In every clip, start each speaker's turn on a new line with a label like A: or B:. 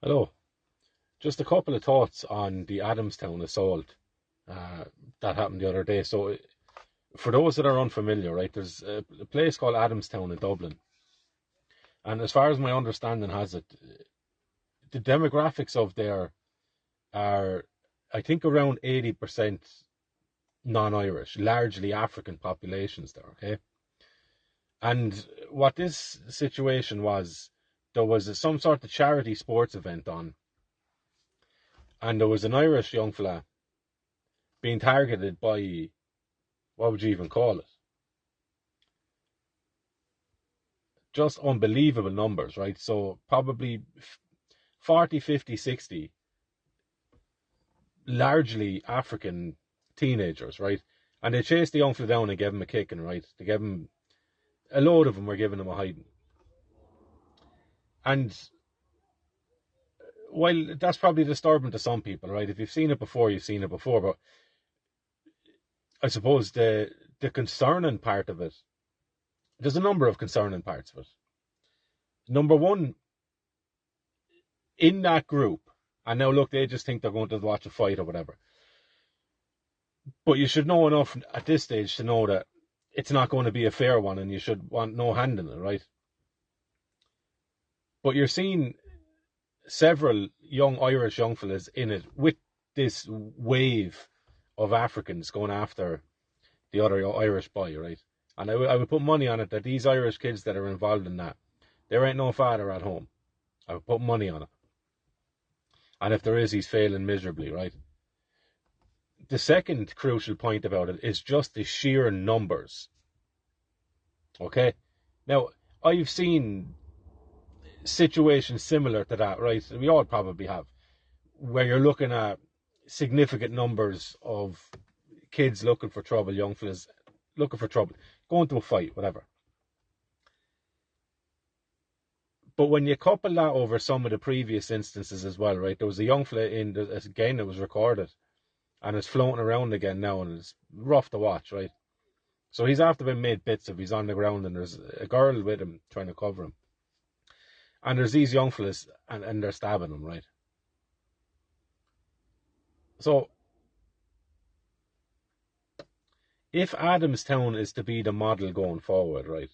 A: Hello. Just a couple of thoughts on the Adamstown assault uh, that happened the other day. So, for those that are unfamiliar, right, there's a place called Adamstown in Dublin, and as far as my understanding has it, the demographics of there are, I think, around 80% non-Irish, largely African populations there. Okay, and what this situation was, there was some sort of charity sports event on, and there was an Irish young fella being targeted by, what would you even call it? Just unbelievable numbers, right? So probably 40, 50, 60, largely African teenagers, right? And they chased the young fella down and gave him a kicking, right? They gave him, a load of them were giving him a hiding. And while that's probably disturbing to some people, right? If you've seen it before, you've seen it before. But I suppose the concerning part of it, there's a number of concerning parts of it. Number one, in that group, and now look, they just think they're going to watch a fight or whatever. But you should know enough at this stage to know that it's not going to be a fair one, and you should want no hand in it, right? But you're seeing several young Irish young fellas in it with this wave of Africans going after the other Irish boy, right? And I would put money on it that these Irish kids that are involved in that, there ain't no father at home. I would put money on it. And if there is, he's failing miserably, right? The second crucial point about it is just the sheer numbers. Okay? Now, I've seen situations similar to that, right? We all probably have, where you're looking at significant numbers of kids looking for trouble, young fellas looking for trouble, going to a fight, whatever. But when you couple that over some of the previous instances as well, right? There was a young fella again, that was recorded, and it's floating around again now, and it's rough to watch, right? So he's after been made bits of, he's on the ground, and there's a girl with him trying to cover him. And there's these young fellas, and they're stabbing him, right? So, if Adamstown is to be the model going forward, right,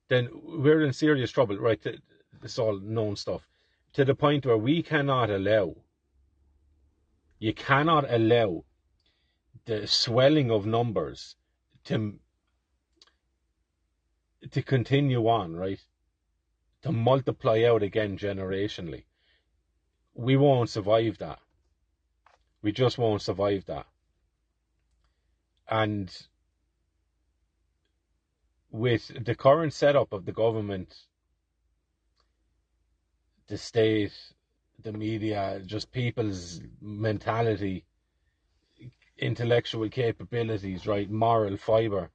A: then we're in serious trouble, right? It's all known stuff. To the point where you cannot allow the swelling of numbers to continue on, right? To multiply out again generationally. We won't survive that. We just won't survive that. And with the current setup of the government, the state, the media, just people's mentality, intellectual capabilities, right, moral fibre,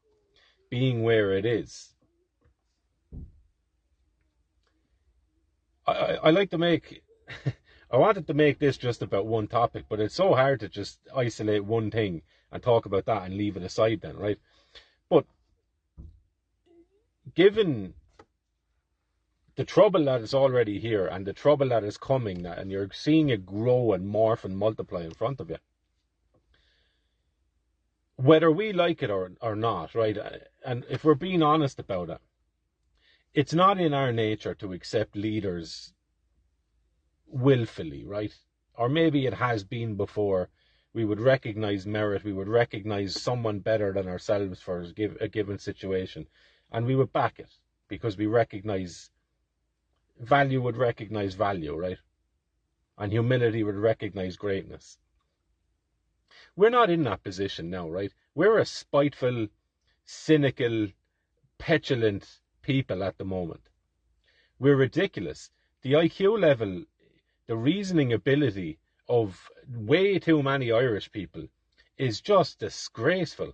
A: being where it is, I like to make I wanted to make this just about one topic, but it's so hard to just isolate one thing and talk about that and leave it aside then, right? But given the trouble that is already here and the trouble that is coming, and you're seeing it grow and morph and multiply in front of you, whether we like it or not, right? And if we're being honest about it, it's not in our nature to accept leaders willfully, right? Or maybe it has been before. We would recognize merit, we would recognize someone better than ourselves for a given situation, and we would back it because we recognize value would recognize value, right? And humility would recognize greatness. We're not in that position now, right? We're a spiteful, cynical, petulant people at the moment. We're ridiculous. The IQ level, the reasoning ability of way too many Irish people is just disgraceful.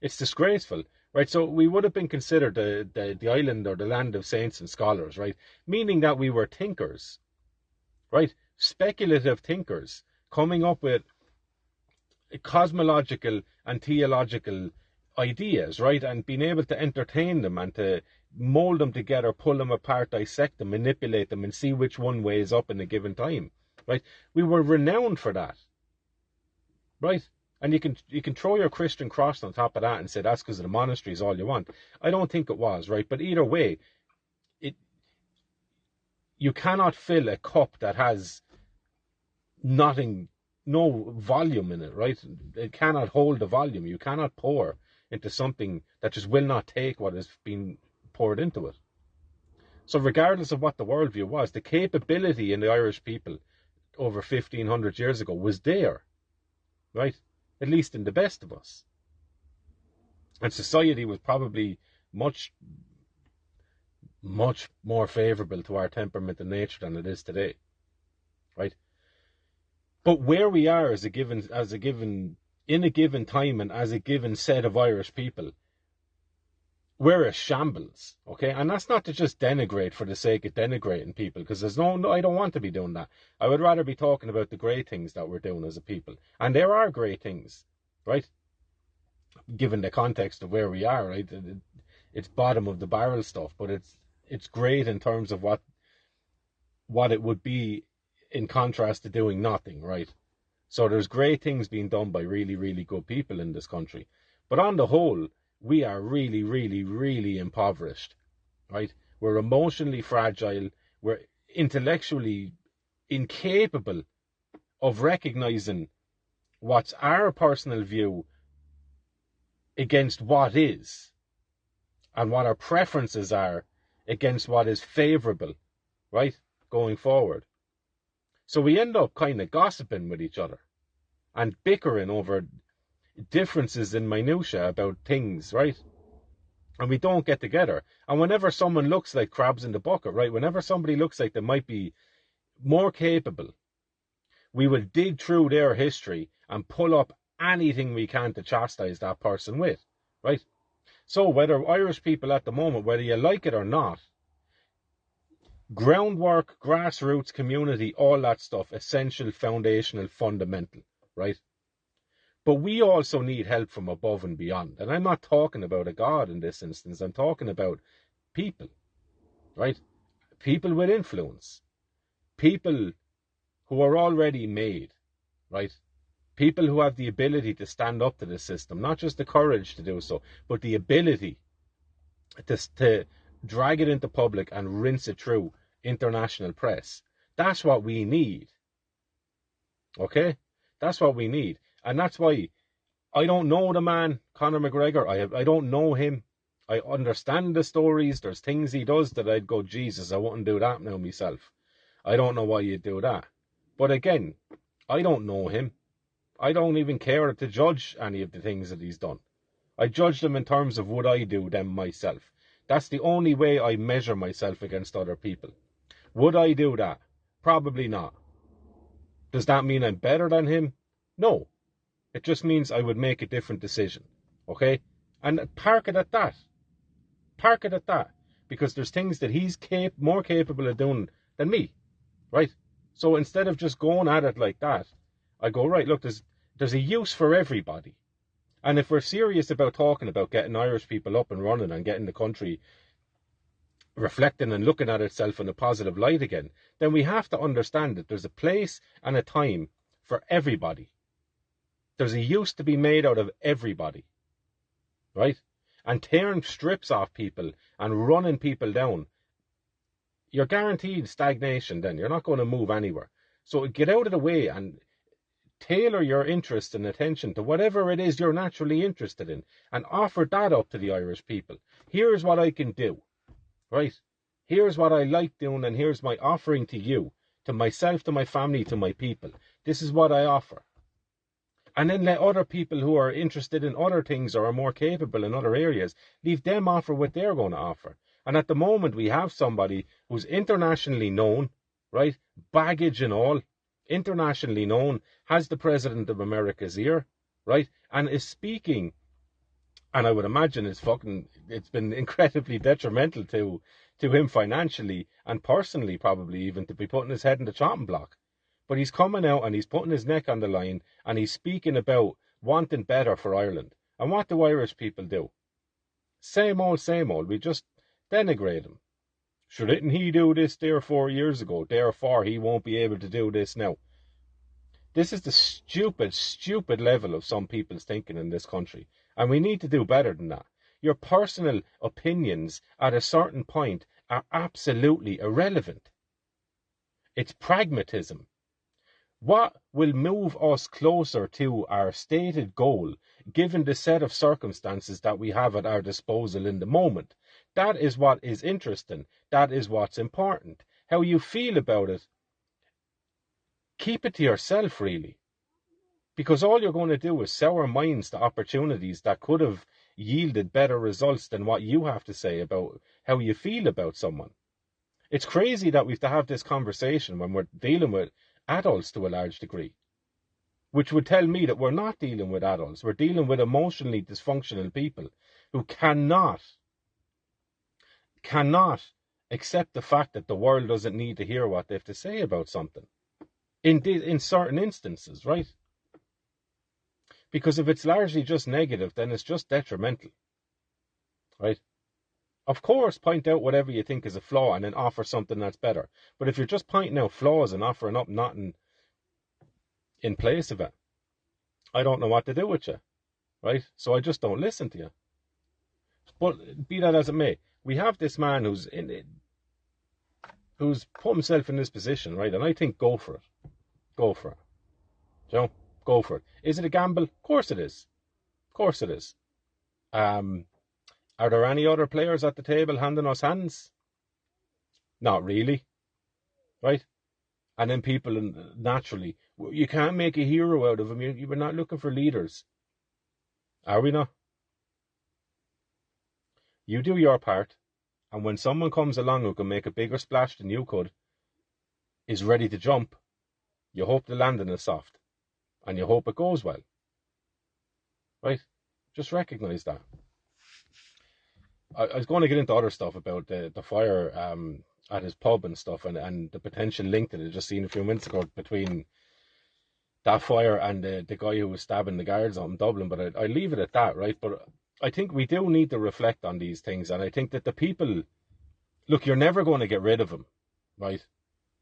A: It's disgraceful, right? So we would have been considered the island or the land of saints and scholars, right? Meaning that we were thinkers, right? Speculative thinkers, coming up with cosmological and theological ideas, right? And being able to entertain them and to mold them together, pull them apart, dissect them, manipulate them, and see which one weighs up in a given time, right? We were renowned for that, right? And you can throw your Christian cross on top of that and say that's because of the monasteries all you want. I don't think it was, right? But either way, you cannot fill a cup that has nothing, no volume in it, right? It cannot hold the volume. You cannot pour into something that just will not take what is being poured into it. So regardless of what the worldview was, the capability in the Irish people over 1,500 years ago was there, right? At least in the best of us. And society was probably much more favourable to our temperament and nature than it is today, right? But where we are in a given time and as a given set of Irish people, we're a shambles, okay? And that's not to just denigrate for the sake of denigrating people, because I don't want to be doing that. I would rather be talking about the great things that we're doing as a people. And there are great things, right? Given the context of where we are, right? It's bottom of the barrel stuff, but it's great in terms of what it would be in contrast to doing nothing, right? So there's great things being done by really, really good people in this country. But on the whole, we are really, really, really impoverished, right? We're emotionally fragile. We're intellectually incapable of recognizing what's our personal view against what is, and what our preferences are against what is favourable, right, going forward. So we end up kind of gossiping with each other and bickering over differences in minutiae about things, right? And we don't get together. And whenever someone looks like crabs in the bucket, right, whenever somebody looks like they might be more capable, we will dig through their history and pull up anything we can to chastise that person with, right? So whether Irish people at the moment, whether you like it or not, groundwork, grassroots, community, all that stuff, essential, foundational, fundamental, right? But we also need help from above and beyond. And I'm not talking about a God in this instance. I'm talking about people, right? People with influence. People who are already made, right? People who have the ability to stand up to the system. Not just the courage to do so, but the ability to drag it into public and rinse it through international press. That's what we need. Okay? That's what we need. And that's why I don't know the man, Conor McGregor. I don't know him. I understand the stories. There's things he does that I'd go, Jesus, I wouldn't do that now myself. I don't know why you'd do that. But again, I don't know him. I don't even care to judge any of the things that he's done. I judge them in terms of would I do them myself. That's the only way I measure myself against other people. Would I do that? Probably not. Does that mean I'm better than him? No. It just means I would make a different decision. Okay? And park it at that. Park it at that. Because there's things that he's more capable of doing than me. Right? So instead of just going at it like that, I go, right, look, there's a use for everybody. And if we're serious about talking about getting Irish people up and running and getting the country reflecting and looking at itself in a positive light again, then we have to understand that there's a place and a time for everybody. There's a use to be made out of everybody, right? And tearing strips off people and running people down, you're guaranteed stagnation then. You're not going to move anywhere. So get out of the way and tailor your interest and attention to whatever it is you're naturally interested in and offer that up to the Irish people. Here's what I can do, right? Here's what I like doing, and here's my offering to you, to myself, to my family, to my people. This is what I offer. And then let other people who are interested in other things or are more capable in other areas, leave them offer what they're going to offer. And at the moment we have somebody who's internationally known, right? Baggage and all, internationally known, has the President of America's ear, right? And is speaking, and I would imagine it's been incredibly detrimental to him financially and personally, probably even, to be putting his head in the chopping block. But he's coming out and he's putting his neck on the line and he's speaking about wanting better for Ireland. And what do Irish people do? Same old, same old. We just Denigrate him. Sure, didn't he do this there 4 years ago? Therefore, he won't be able to do this now. This is the stupid, stupid level of some people's thinking in this country. And we need to do better than that. Your personal opinions at a certain point are absolutely irrelevant. It's pragmatism. What will move us closer to our stated goal, given the set of circumstances that we have at our disposal in the moment? That is what is interesting. That is what's important. How you feel about it, keep it to yourself, really. Because all you're going to do is sour minds to opportunities that could have yielded better results than what you have to say about how you feel about someone. It's crazy that we have to have this conversation when we're dealing with adults to a large degree, which would tell me that we're not dealing with adults. We're dealing with emotionally dysfunctional people who cannot accept the fact that the world doesn't need to hear what they have to say about something in certain instances, right? Because if it's largely just negative, then it's just detrimental, right? Of course, point out whatever you think is a flaw and then offer something that's better. But if you're just pointing out flaws and offering up nothing in place of it, I don't know what to do with you, right? So I just don't listen to you. But be that as it may, we have this man who's put himself in this position, right? And I think go for it. Go for it. You know, go for it. Is it a gamble? Of course it is. Of course it is. Are there any other players at the table handing us hands? Not really, right? And then people naturally, you can't make a hero out of him. You're not looking for leaders. Are we not? You do your part, and when someone comes along who can make a bigger splash than you could, is ready to jump, you hope the landing is soft, and you hope it goes well, right? Just recognise that. I was going to get into other stuff about the fire at his pub and stuff, and the potential link that I just seen a few minutes ago between that fire and the guy who was stabbing the guards out in Dublin, but I leave it at that, right? But I think we do need to reflect on these things, and I think that the people, look, you're never going to get rid of them, right?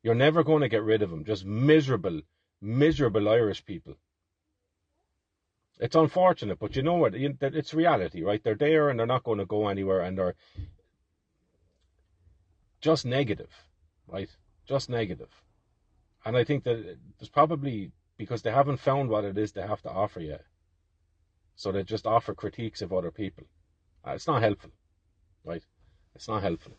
A: You're never going to get rid of them. Just miserable, miserable Irish people. It's unfortunate, but you know what? It's reality, right? They're there and they're not going to go anywhere, and they're just negative, right? Just negative. And I think that there's probably, because they haven't found what it is they have to offer yet, so they just offer critiques of other people. It's not helpful, right? It's not helpful.